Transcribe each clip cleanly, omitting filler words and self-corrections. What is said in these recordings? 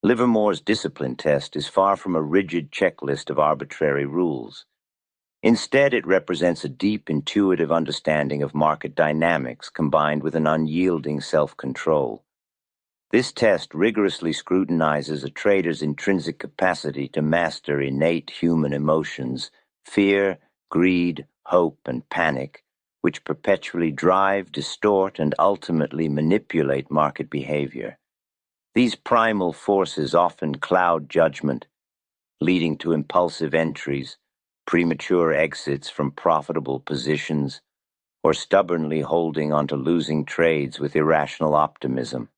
Livermore's discipline test is far from a rigid checklist of arbitrary rules. Instead, it represents a deep intuitive understanding of market dynamics combined with an unyielding self-control. This test rigorously scrutinizes a trader's intrinsic capacity to master innate human emotions, fear, greed, hope, and panic, which perpetually drive, distort, and ultimately manipulate market behavior. These primal forces often cloud judgment, leading to impulsive entries, premature exits from profitable positions, or stubbornly holding onto losing trades with irrational optimism.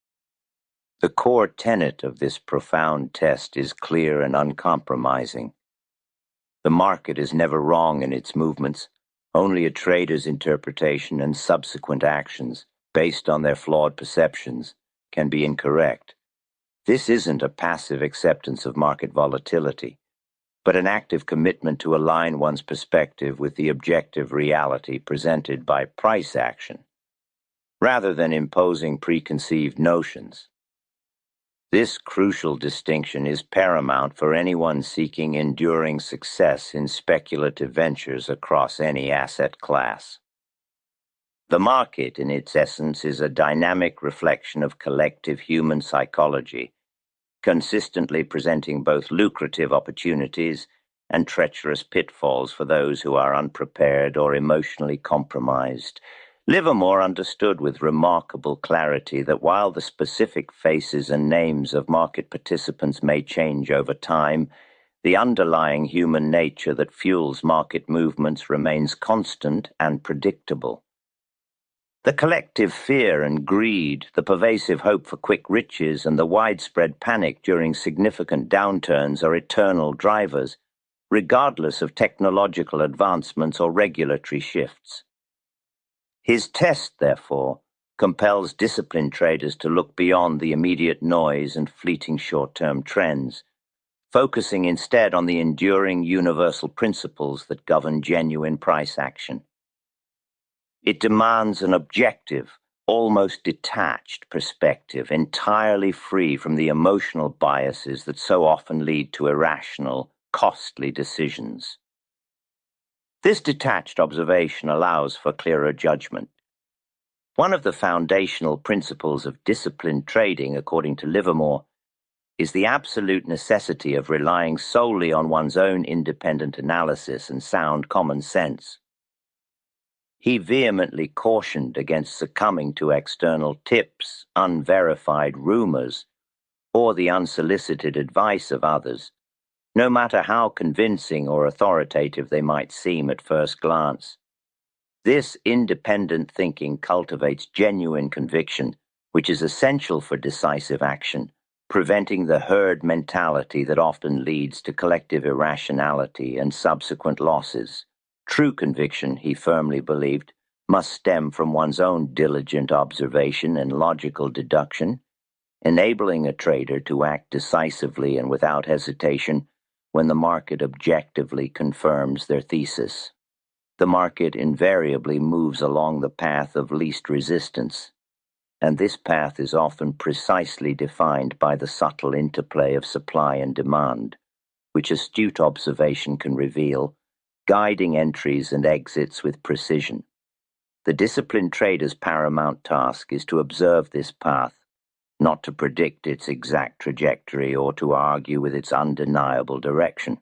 The core tenet of this profound test is clear and uncompromising. The market is never wrong in its movements. Only a trader's interpretation and subsequent actions, based on their flawed perceptions, can be incorrect. This isn't a passive acceptance of market volatility, but an active commitment to align one's perspective with the objective reality presented by price action, rather than imposing preconceived notions. This crucial distinction is paramount for anyone seeking enduring success in speculative ventures across any asset class. The market, in its essence, is a dynamic reflection of collective human psychology, consistently presenting both lucrative opportunities and treacherous pitfalls for those who are unprepared or emotionally compromised. Livermore understood with remarkable clarity that while the specific faces and names of market participants may change over time, the underlying human nature that fuels market movements remains constant and predictable. The collective fear and greed, the pervasive hope for quick riches, and the widespread panic during significant downturns are eternal drivers, regardless of technological advancements or regulatory shifts. His test, therefore, compels disciplined traders to look beyond the immediate noise and fleeting short-term trends, focusing instead on the enduring universal principles that govern genuine price action. It demands an objective, almost detached perspective, entirely free from the emotional biases that so often lead to irrational, costly decisions. This detached observation allows for clearer judgment. One of the foundational principles of disciplined trading, according to Livermore, is the absolute necessity of relying solely on one's own independent analysis and sound common sense. He vehemently cautioned against succumbing to external tips, unverified rumors, or the unsolicited advice of others, no matter how convincing or authoritative they might seem at first glance. This independent thinking cultivates genuine conviction, which is essential for decisive action, preventing the herd mentality that often leads to collective irrationality and subsequent losses. True conviction, he firmly believed, must stem from one's own diligent observation and logical deduction, enabling a trader to act decisively and without hesitation when the market objectively confirms their thesis. The market invariably moves along the path of least resistance, and this path is often precisely defined by the subtle interplay of supply and demand, which astute observation can reveal, guiding entries and exits with precision. The disciplined trader's paramount task is to observe this path, not to predict its exact trajectory or to argue with its undeniable direction.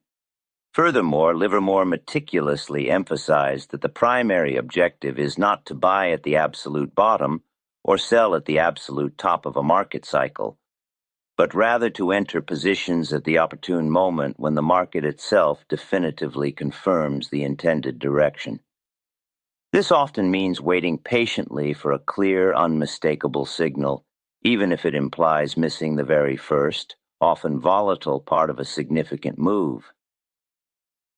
Furthermore, Livermore meticulously emphasized that the primary objective is not to buy at the absolute bottom or sell at the absolute top of a market cycle, but rather to enter positions at the opportune moment when the market itself definitively confirms the intended direction. This often means waiting patiently for a clear, unmistakable signal, even if it implies missing the very first, often volatile part of a significant move.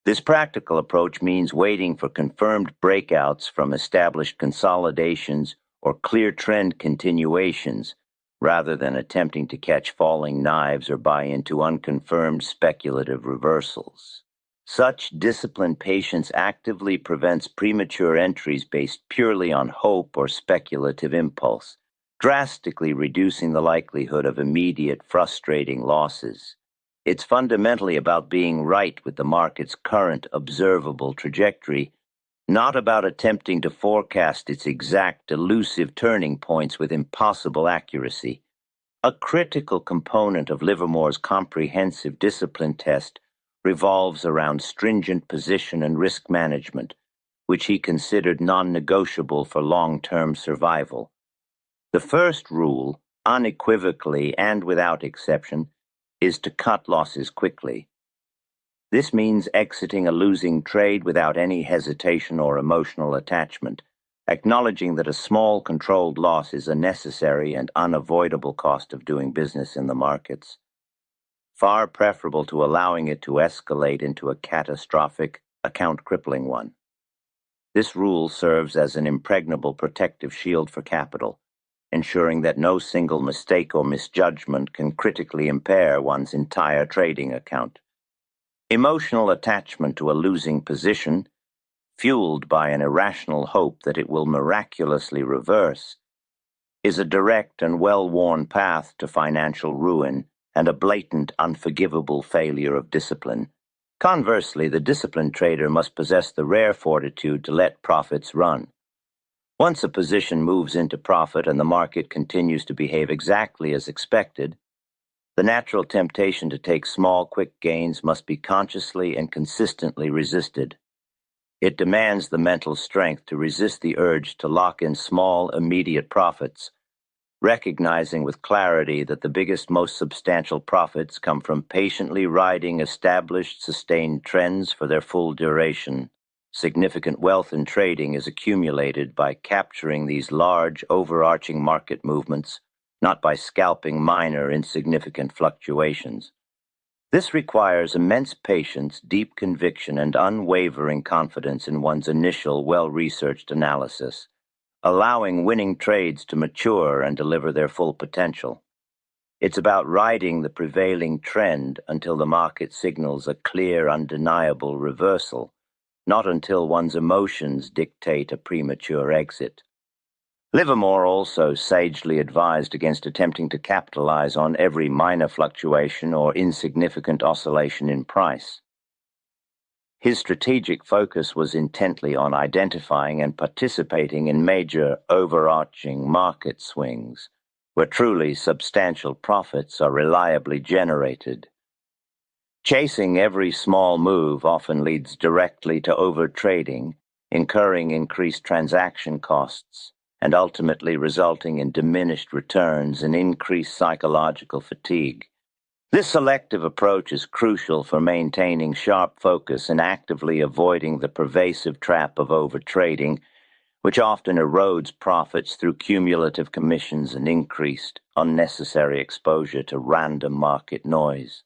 This practical approach means waiting for confirmed breakouts from established consolidations or clear trend continuations, rather than attempting to catch falling knives or buy into unconfirmed speculative reversals. Such disciplined patience actively prevents premature entries based purely on hope or speculative impulse, drastically reducing the likelihood of immediate, frustrating losses. It's fundamentally about being right with the market's current observable trajectory, not about attempting to forecast its exact elusive turning points with impossible accuracy. A critical component of Livermore's comprehensive discipline test revolves around stringent position and risk management, which he considered non-negotiable for long-term survival. The first rule, unequivocally and without exception, is to cut losses quickly. This means exiting a losing trade without any hesitation or emotional attachment, acknowledging that a small controlled loss is a necessary and unavoidable cost of doing business in the markets, far preferable to allowing it to escalate into a catastrophic, account-crippling one. This rule serves as an impregnable protective shield for capital, ensuring that no single mistake or misjudgment can critically impair one's entire trading account. Emotional attachment to a losing position, fueled by an irrational hope that it will miraculously reverse, is a direct and well-worn path to financial ruin and a blatant, unforgivable failure of discipline. Conversely, the disciplined trader must possess the rare fortitude to let profits run. Once a position moves into profit and the market continues to behave exactly as expected, the natural temptation to take small, quick gains must be consciously and consistently resisted. It demands the mental strength to resist the urge to lock in small, immediate profits, recognizing with clarity that the biggest, most substantial profits come from patiently riding established, sustained trends for their full duration. Significant wealth in trading is accumulated by capturing these large, overarching market movements, not by scalping minor, insignificant fluctuations. This requires immense patience, deep conviction, and unwavering confidence in one's initial, well-researched analysis, allowing winning trades to mature and deliver their full potential. It's about riding the prevailing trend until the market signals a clear, undeniable reversal, not until one's emotions dictate a premature exit. Livermore also sagely advised against attempting to capitalize on every minor fluctuation or insignificant oscillation in price. His strategic focus was intently on identifying and participating in major, overarching market swings, where truly substantial profits are reliably generated. Chasing every small move often leads directly to overtrading, incurring increased transaction costs, and ultimately resulting in diminished returns and increased psychological fatigue. This selective approach is crucial for maintaining sharp focus and actively avoiding the pervasive trap of overtrading, which often erodes profits through cumulative commissions and increased, unnecessary exposure to random market noise.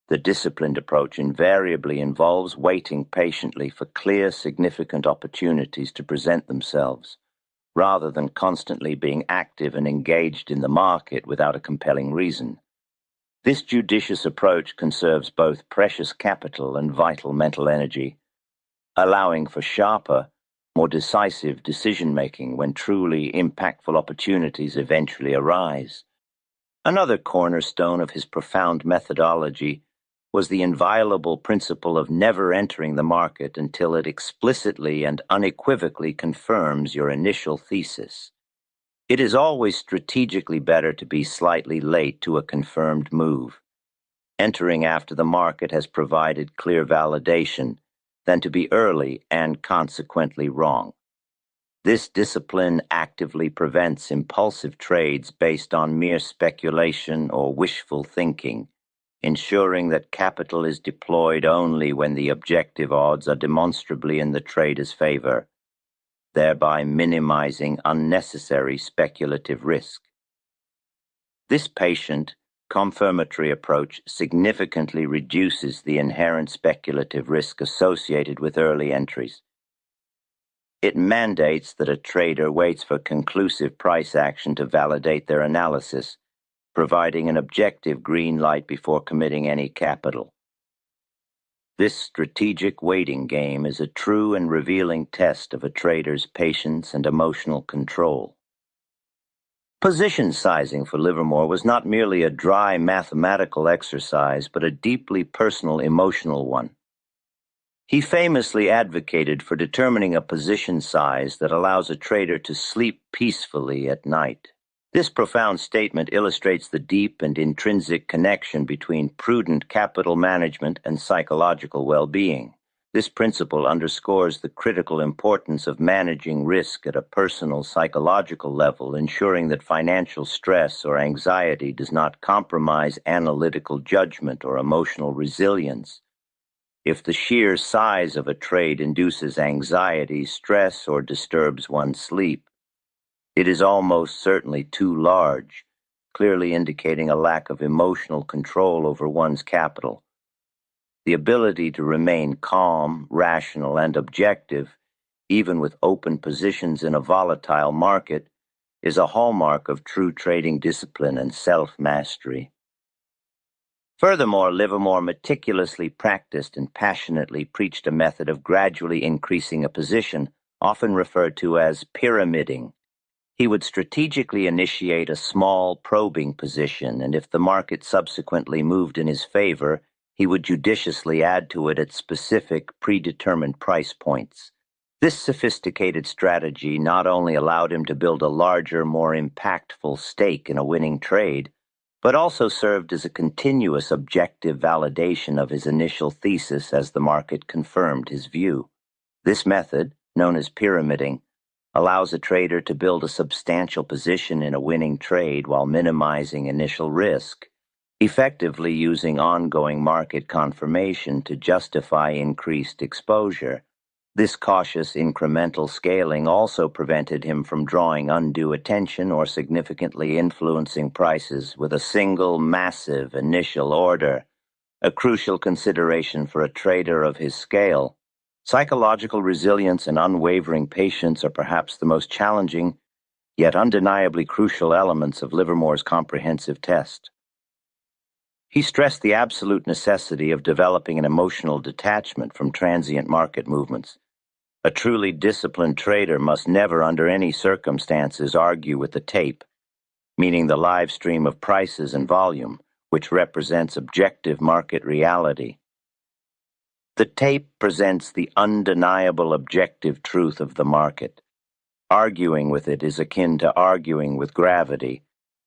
The disciplined approach invariably involves waiting patiently for clear, significant opportunities to present themselves, rather than constantly being active and engaged in the market without a compelling reason. This judicious approach conserves both precious capital and vital mental energy, allowing for sharper, more decisive decision-making when truly impactful opportunities eventually arise. Another cornerstone of his profound methodology was the inviolable principle of never entering the market until it explicitly and unequivocally confirms your initial thesis. It is always strategically better to be slightly late to a confirmed move, entering after the market has provided clear validation, than to be early and consequently wrong. This discipline actively prevents impulsive trades based on mere speculation or wishful thinking, ensuring that capital is deployed only when the objective odds are demonstrably in the trader's favor, thereby minimizing unnecessary speculative risk. This patient, confirmatory approach significantly reduces the inherent speculative risk associated with early entries. It mandates that a trader waits for conclusive price action to validate their analysis, providing an objective green light before committing any capital. This strategic waiting game is a true and revealing test of a trader's patience and emotional control. Position sizing for Livermore was not merely a dry mathematical exercise, but a deeply personal emotional one. He famously advocated for determining a position size that allows a trader to sleep peacefully at night. This profound statement illustrates the deep and intrinsic connection between prudent capital management and psychological well-being. This principle underscores the critical importance of managing risk at a personal psychological level, ensuring that financial stress or anxiety does not compromise analytical judgment or emotional resilience. If the sheer size of a trade induces anxiety, stress, or disturbs one's sleep, it is almost certainly too large, clearly indicating a lack of emotional control over one's capital. The ability to remain calm, rational, and objective, even with open positions in a volatile market, is a hallmark of true trading discipline and self-mastery. Furthermore, Livermore meticulously practiced and passionately preached a method of gradually increasing a position, often referred to as pyramiding. He would strategically initiate a small probing position, and if the market subsequently moved in his favor, he would judiciously add to it at specific, predetermined price points. This sophisticated strategy not only allowed him to build a larger, more impactful stake in a winning trade, but also served as a continuous objective validation of his initial thesis as the market confirmed his view. This method, known as pyramiding, allows a trader to build a substantial position in a winning trade while minimizing initial risk, effectively using ongoing market confirmation to justify increased exposure. This cautious incremental scaling also prevented him from drawing undue attention or significantly influencing prices with a single massive initial order, a crucial consideration for a trader of his scale. Psychological resilience and unwavering patience are perhaps the most challenging, yet undeniably crucial elements of Livermore's comprehensive test. He stressed the absolute necessity of developing an emotional detachment from transient market movements. A truly disciplined trader must never under any circumstances argue with the tape, meaning the live stream of prices and volume, which represents objective market reality. The tape presents the undeniable objective truth of the market. Arguing with it is akin to arguing with gravity,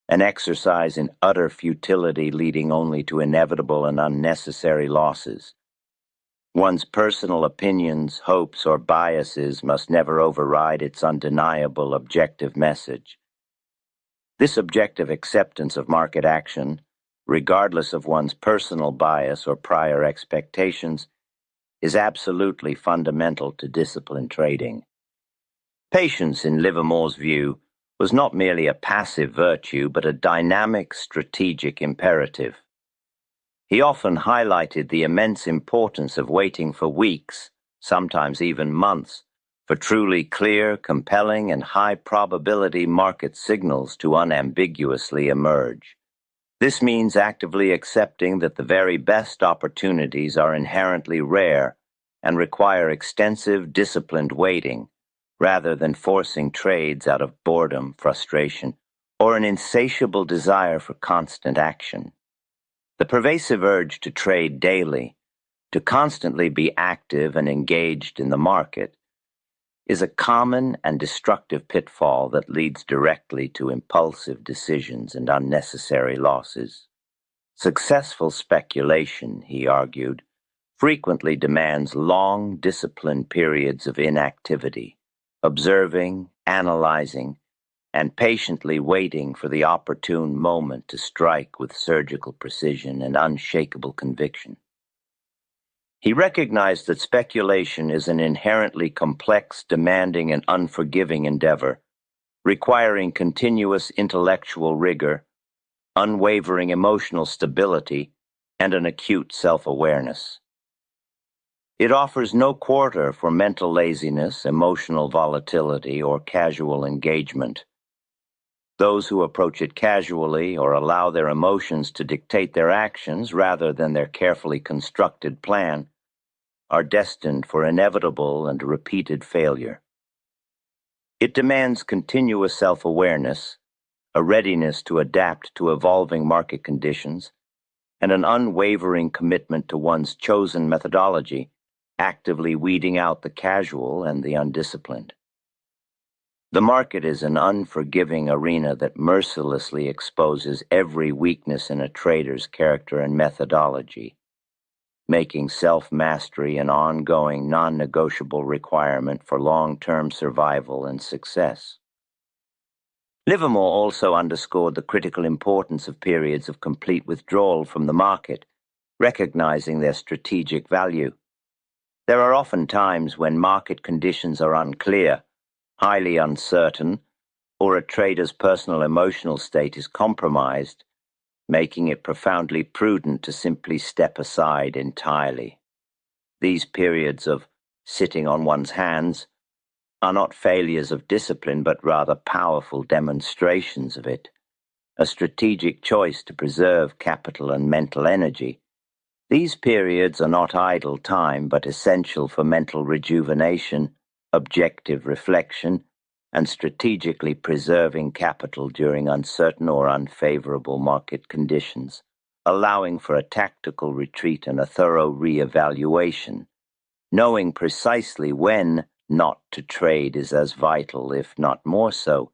an exercise in utter futility leading only to inevitable and unnecessary losses. One's personal opinions, hopes, or biases must never override its undeniable objective message. This objective acceptance of market action, regardless of one's personal bias or prior expectations, is absolutely fundamental to disciplined trading. Patience, in Livermore's view, was not merely a passive virtue, but a dynamic, strategic imperative. He often highlighted the immense importance of waiting for weeks, sometimes even months, for truly clear, compelling, and high-probability market signals to unambiguously emerge. This means actively accepting that the very best opportunities are inherently rare and require extensive, disciplined waiting, rather than forcing trades out of boredom, frustration, or an insatiable desire for constant action. The pervasive urge to trade daily, to constantly be active and engaged in the market, is a common and destructive pitfall that leads directly to impulsive decisions and unnecessary losses. Successful speculation, he argued, frequently demands long, disciplined periods of inactivity, observing, analyzing, and patiently waiting for the opportune moment to strike with surgical precision and unshakable conviction. He recognized that speculation is an inherently complex, demanding, and unforgiving endeavor, requiring continuous intellectual rigor, unwavering emotional stability, and an acute self-awareness. It offers no quarter for mental laziness, emotional volatility, or casual engagement. Those who approach it casually or allow their emotions to dictate their actions rather than their carefully constructed plan are destined for inevitable and repeated failure. It demands continuous self-awareness, a readiness to adapt to evolving market conditions, and an unwavering commitment to one's chosen methodology, actively weeding out the casual and the undisciplined. The market is an unforgiving arena that mercilessly exposes every weakness in a trader's character and methodology, making self-mastery an ongoing, non-negotiable requirement for long-term survival and success. Livermore also underscored the critical importance of periods of complete withdrawal from the market, recognizing their strategic value. There are often times when market conditions are unclear, highly uncertain, or a trader's personal emotional state is compromised, making it profoundly prudent to simply step aside entirely. These periods of sitting on one's hands are not failures of discipline, but rather powerful demonstrations of it, a strategic choice to preserve capital and mental energy. These periods are not idle time, but essential for mental rejuvenation, objective reflection, and strategically preserving capital during uncertain or unfavorable market conditions, allowing for a tactical retreat and a thorough re-evaluation. Knowing precisely when not to trade is as vital, if not more so,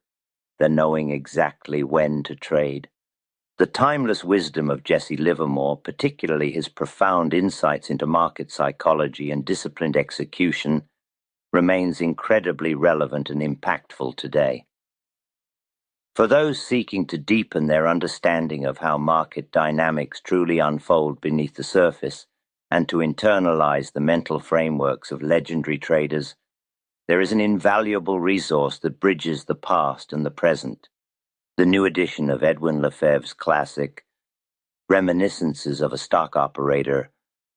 than knowing exactly when to trade. The timeless wisdom of Jesse Livermore, particularly his profound insights into market psychology and disciplined execution, remains incredibly relevant and impactful today. For those seeking to deepen their understanding of how market dynamics truly unfold beneath the surface, and to internalize the mental frameworks of legendary traders, there is an invaluable resource that bridges the past and the present. The new edition of Edwin Lefebvre's classic, Reminiscences of a Stock Operator,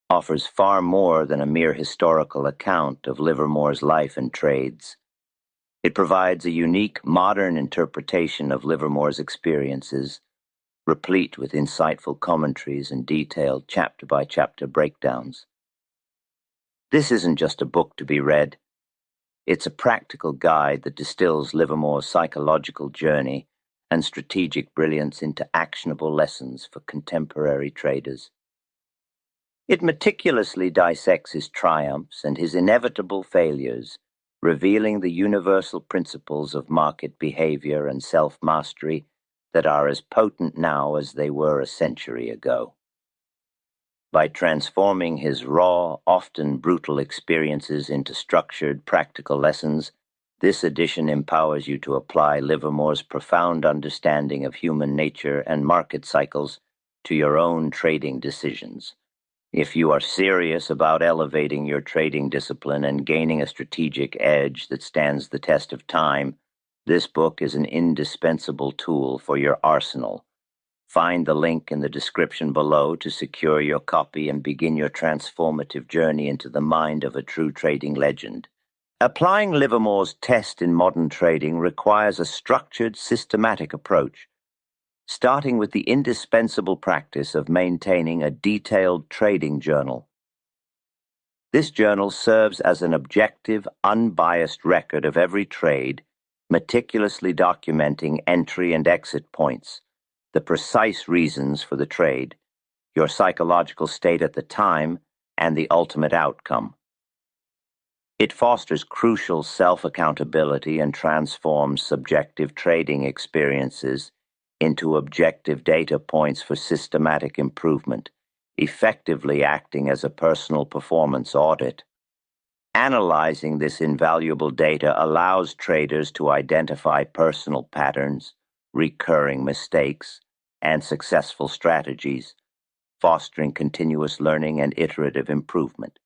offers far more than a mere historical account of Livermore's life and trades. It provides a unique, modern interpretation of Livermore's experiences, replete with insightful commentaries and detailed chapter-by-chapter breakdowns. This isn't just a book to be read. It's a practical guide that distills Livermore's psychological journey and strategic brilliance into actionable lessons for contemporary traders. It meticulously dissects his triumphs and his inevitable failures, revealing the universal principles of market behavior and self-mastery that are as potent now as they were a century ago. By transforming his raw, often brutal experiences into structured, practical lessons, this edition empowers you to apply Livermore's profound understanding of human nature and market cycles to your own trading decisions. If you are serious about elevating your trading discipline and gaining a strategic edge that stands the test of time, this book is an indispensable tool for your arsenal. Find the link in the description below to secure your copy and begin your transformative journey into the mind of a true trading legend. Applying Livermore's test in modern trading requires a structured, systematic approach, starting with the indispensable practice of maintaining a detailed trading journal. This journal serves as an objective, unbiased record of every trade, meticulously documenting entry and exit points, the precise reasons for the trade, your psychological state at the time, and the ultimate outcome. It fosters crucial self-accountability and transforms subjective trading experiences into objective data points for systematic improvement, effectively acting as a personal performance audit. Analyzing this invaluable data allows traders to identify personal patterns, recurring mistakes, and successful strategies, fostering continuous learning and iterative improvement.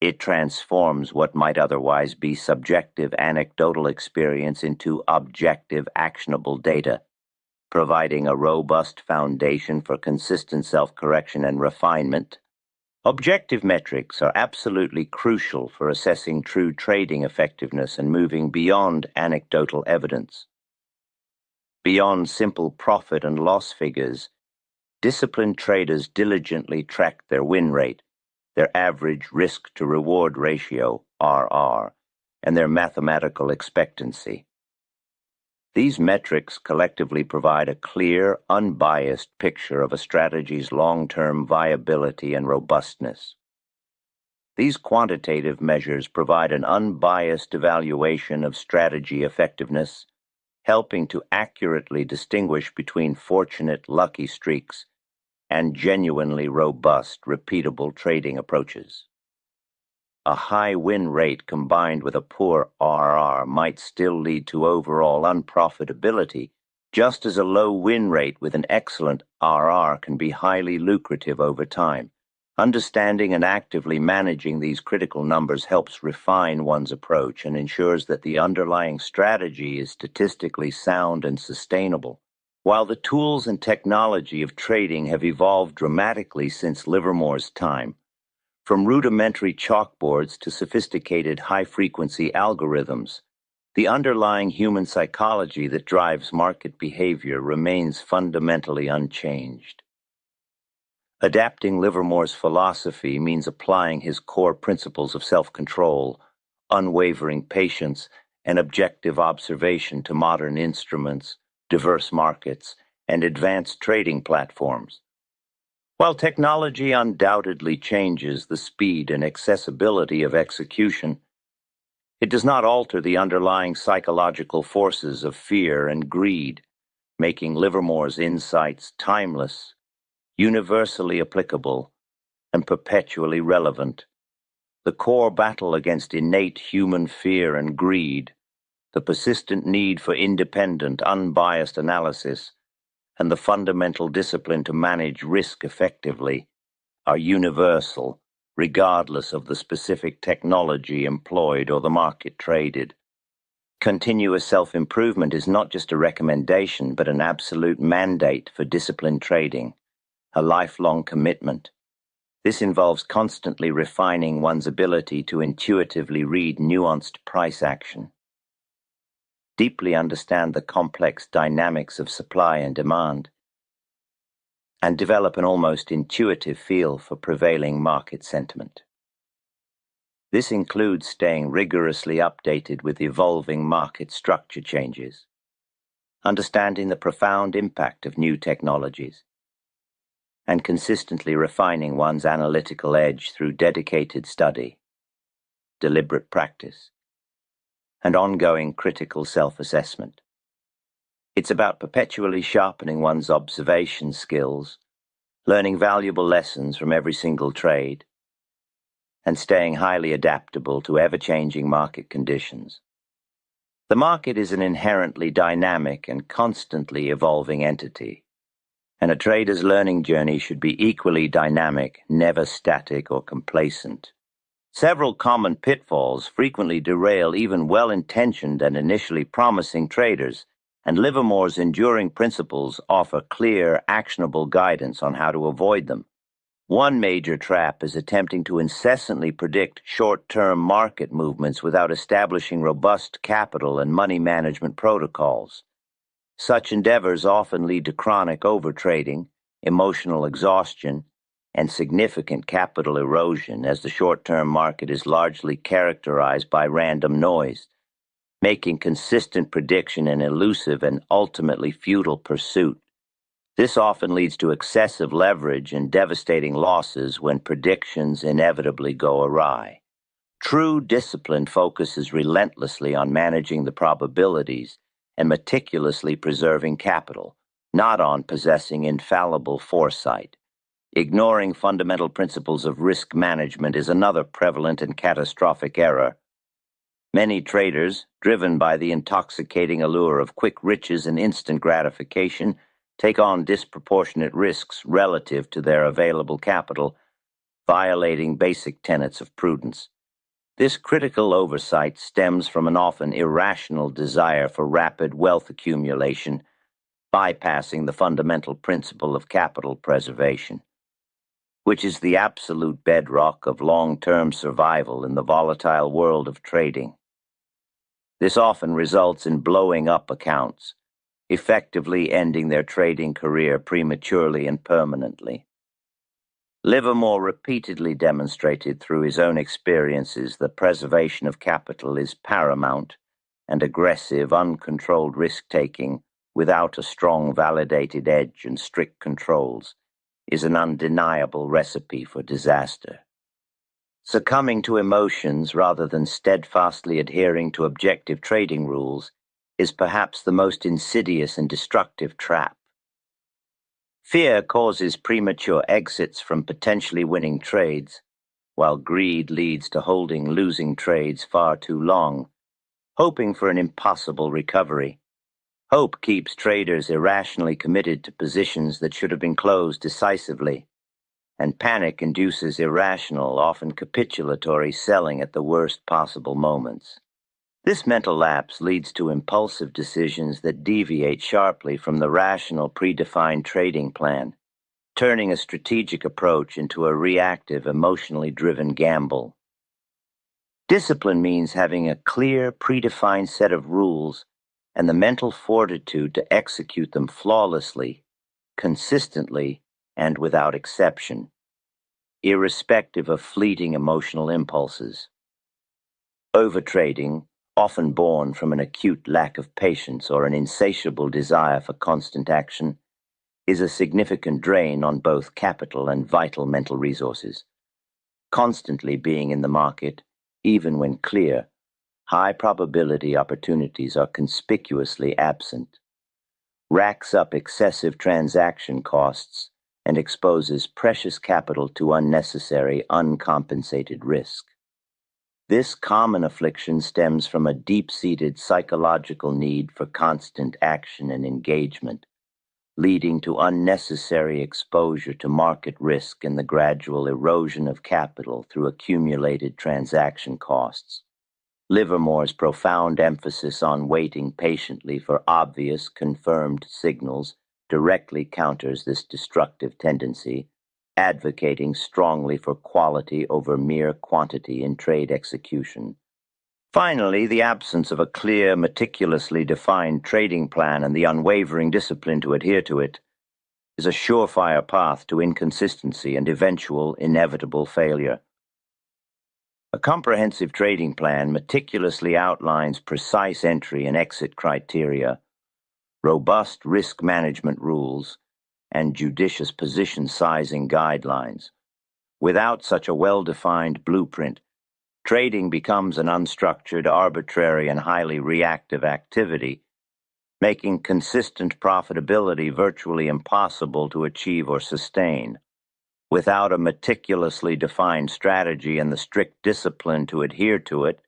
It transforms what might otherwise be subjective anecdotal experience into objective actionable data, providing a robust foundation for consistent self-correction and refinement. Objective metrics are absolutely crucial for assessing true trading effectiveness and moving beyond anecdotal evidence. Beyond simple profit and loss figures, disciplined traders diligently track their win rate, their average risk-to-reward ratio, RR, and their mathematical expectancy. These metrics collectively provide a clear, unbiased picture of a strategy's long-term viability and robustness. These quantitative measures provide an unbiased evaluation of strategy effectiveness, helping to accurately distinguish between fortunate, lucky streaks and genuinely robust, repeatable trading approaches. A high win rate combined with a poor RR might still lead to overall unprofitability, just as a low win rate with an excellent RR can be highly lucrative over time. Understanding and actively managing these critical numbers helps refine one's approach and ensures that the underlying strategy is statistically sound and sustainable. While the tools and technology of trading have evolved dramatically since Livermore's time, from rudimentary chalkboards to sophisticated high-frequency algorithms, the underlying human psychology that drives market behavior remains fundamentally unchanged. Adapting Livermore's philosophy means applying his core principles of self-control, unwavering patience, and objective observation to modern instruments, diverse markets, and advanced trading platforms. While technology undoubtedly changes the speed and accessibility of execution, it does not alter the underlying psychological forces of fear and greed, making Livermore's insights timeless, universally applicable, and perpetually relevant. The core battle against innate human fear and greed, the persistent need for independent, unbiased analysis, and the fundamental discipline to manage risk effectively are universal, regardless of the specific technology employed or the market traded. Continuous self-improvement is not just a recommendation, but an absolute mandate for disciplined trading, a lifelong commitment. This involves constantly refining one's ability to intuitively read nuanced price action, deeply understand the complex dynamics of supply and demand, and develop an almost intuitive feel for prevailing market sentiment. This includes staying rigorously updated with evolving market structure changes, understanding the profound impact of new technologies, and consistently refining one's analytical edge through dedicated study, deliberate practice, and ongoing critical self-assessment. It's about perpetually sharpening one's observation skills, learning valuable lessons from every single trade, and staying highly adaptable to ever-changing market conditions. The market is an inherently dynamic and constantly evolving entity, and a trader's learning journey should be equally dynamic, never static or complacent. Several common pitfalls frequently derail even well-intentioned and initially promising traders, and Livermore's enduring principles offer clear, actionable guidance on how to avoid them. One major trap is attempting to incessantly predict short-term market movements without establishing robust capital and money management protocols. Such endeavors often lead to chronic overtrading, emotional exhaustion, and significant capital erosion, as the short-term market is largely characterized by random noise, making consistent prediction an elusive and ultimately futile pursuit. This often leads to excessive leverage and devastating losses when predictions inevitably go awry. True discipline focuses relentlessly on managing the probabilities and meticulously preserving capital, not on possessing infallible foresight. Ignoring fundamental principles of risk management is another prevalent and catastrophic error. Many traders, driven by the intoxicating allure of quick riches and instant gratification, take on disproportionate risks relative to their available capital, violating basic tenets of prudence. This critical oversight stems from an often irrational desire for rapid wealth accumulation, bypassing the fundamental principle of capital preservation, which is the absolute bedrock of long-term survival in the volatile world of trading. This often results in blowing up accounts, effectively ending their trading career prematurely and permanently. Livermore repeatedly demonstrated through his own experiences that preservation of capital is paramount and aggressive, uncontrolled risk-taking without a strong, validated edge and strict controls is an undeniable recipe for disaster. Succumbing to emotions rather than steadfastly adhering to objective trading rules is perhaps the most insidious and destructive trap. Fear causes premature exits from potentially winning trades, while greed leads to holding losing trades far too long, hoping for an impossible recovery. Hope keeps traders irrationally committed to positions that should have been closed decisively, and panic induces irrational, often capitulatory selling at the worst possible moments. This mental lapse leads to impulsive decisions that deviate sharply from the rational, predefined trading plan, turning a strategic approach into a reactive, emotionally driven gamble. Discipline means having a clear, predefined set of rules and the mental fortitude to execute them flawlessly, consistently, and without exception, irrespective of fleeting emotional impulses. Overtrading, often born from an acute lack of patience or an insatiable desire for constant action, is a significant drain on both capital and vital mental resources. Constantly being in the market, even when clear, high probability opportunities are conspicuously absent, racks up excessive transaction costs, and exposes precious capital to unnecessary, uncompensated risk. This common affliction stems from a deep-seated psychological need for constant action and engagement, leading to unnecessary exposure to market risk and the gradual erosion of capital through accumulated transaction costs. Livermore's profound emphasis on waiting patiently for obvious, confirmed signals directly counters this destructive tendency, advocating strongly for quality over mere quantity in trade execution. Finally, the absence of a clear, meticulously defined trading plan and the unwavering discipline to adhere to it is a surefire path to inconsistency and eventual, inevitable failure. A comprehensive trading plan meticulously outlines precise entry and exit criteria, robust risk management rules, and judicious position sizing guidelines. Without such a well-defined blueprint, trading becomes an unstructured, arbitrary, and highly reactive activity, making consistent profitability virtually impossible to achieve or sustain. Without a meticulously defined strategy and the strict discipline to adhere to it,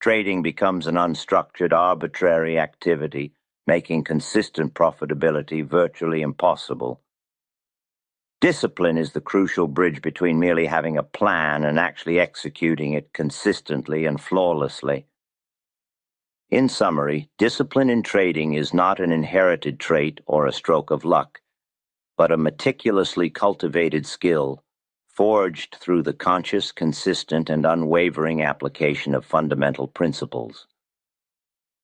trading becomes an unstructured, arbitrary activity, making consistent profitability virtually impossible. Discipline is the crucial bridge between merely having a plan and actually executing it consistently and flawlessly. In summary, discipline in trading is not an inherited trait or a stroke of luck, but a meticulously cultivated skill, forged through the conscious, consistent, and unwavering application of fundamental principles.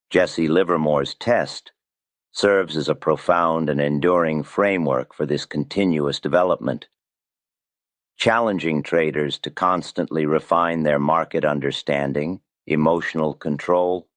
Jesse Livermore's test serves as a profound and enduring framework for this continuous development, challenging traders to constantly refine their market understanding, emotional control,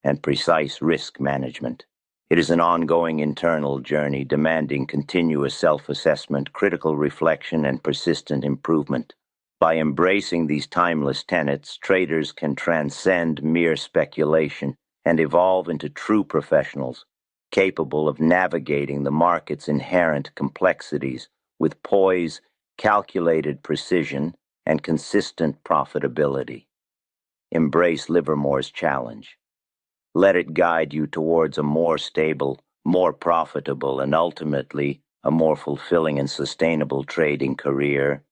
and precise risk management. It is an ongoing internal journey demanding continuous self-assessment, critical reflection, and persistent improvement. By embracing these timeless tenets, traders can transcend mere speculation and evolve into true professionals, capable of navigating the market's inherent complexities with poise, calculated precision, and consistent profitability. Embrace Livermore's challenge. Let it guide you towards a more stable, more profitable, and ultimately a more fulfilling and sustainable trading career.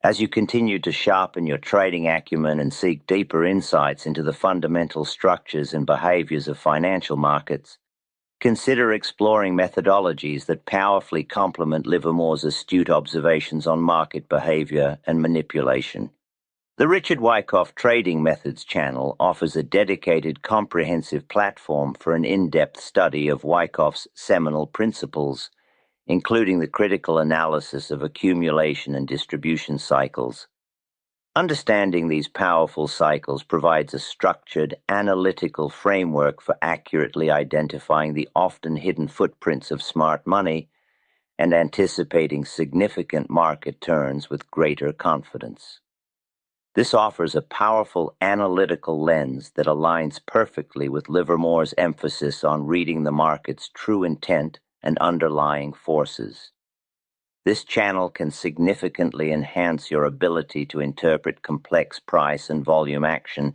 As you continue to sharpen your trading acumen and seek deeper insights into the fundamental structures and behaviors of financial markets, consider exploring methodologies that powerfully complement Livermore's astute observations on market behavior and manipulation. The Richard Wyckoff Trading Methods channel offers a dedicated, comprehensive platform for an in-depth study of Wyckoff's seminal principles, including the critical analysis of accumulation and distribution cycles. Understanding these powerful cycles provides a structured, analytical framework for accurately identifying the often hidden footprints of smart money and anticipating significant market turns with greater confidence. This offers a powerful analytical lens that aligns perfectly with Livermore's emphasis on reading the market's true intent and underlying forces. This channel can significantly enhance your ability to interpret complex price and volume action,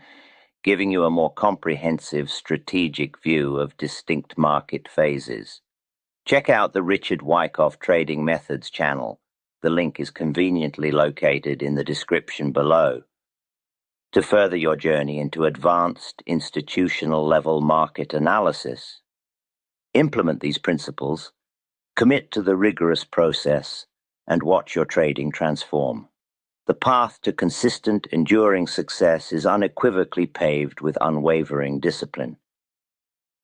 giving you a more comprehensive strategic view of distinct market phases. Check out the Richard Wyckoff Trading Methods channel. The link is conveniently located in the description below. To further your journey into advanced institutional-level market analysis, implement these principles, commit to the rigorous process, and watch your trading transform. The path to consistent, enduring success is unequivocally paved with unwavering discipline.